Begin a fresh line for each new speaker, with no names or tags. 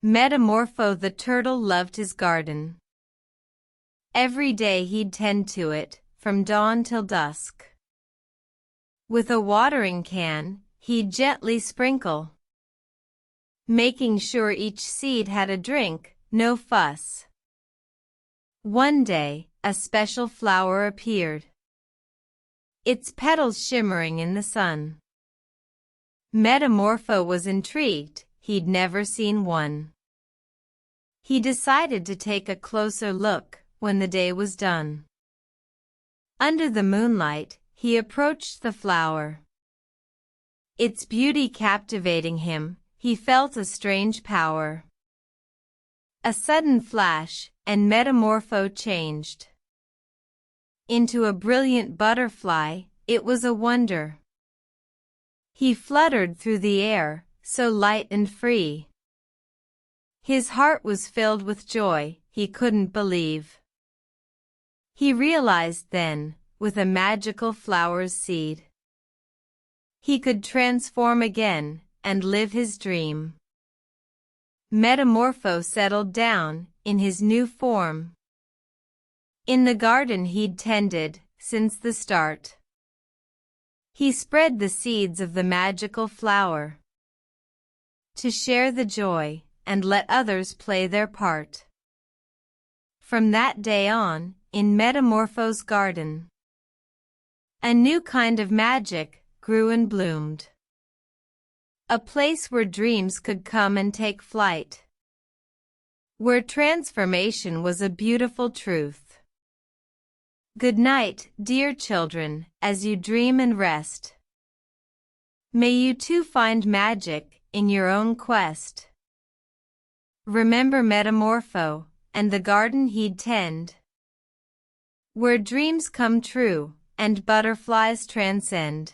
Metamorpho the turtle loved his garden. Every day he'd tend to it, from dawn till dusk. With a watering can, he'd gently sprinkle, making sure each seed had a drink, no fuss. One day, a special flower appeared, its petals shimmering in the sun. Metamorpho was intrigued. He'd never seen one. He decided to take a closer look when the day was done. Under the moonlight, he approached the flower. Its beauty captivating him, he felt a strange power. A sudden flash, and Metamorpho changed into a brilliant butterfly. It was a wonder. He fluttered through the air, so light and free. His heart was filled with joy he couldn't believe. He realized then, with a magical flower's seed, he could transform again and live his dream. Metamorpho settled down in his new form, in the garden he'd tended since the start. He spread the seeds of the magical flower to share the joy and let others play their part. From that day on, in Metamorpho's garden, a new kind of magic grew and bloomed. A place where dreams could come and take flight, where transformation was a beautiful truth. Good night, dear children, as you dream and rest. May you too find magic in your own quest. Remember Metamorpho and the garden he'd tend, where dreams come true and butterflies transcend.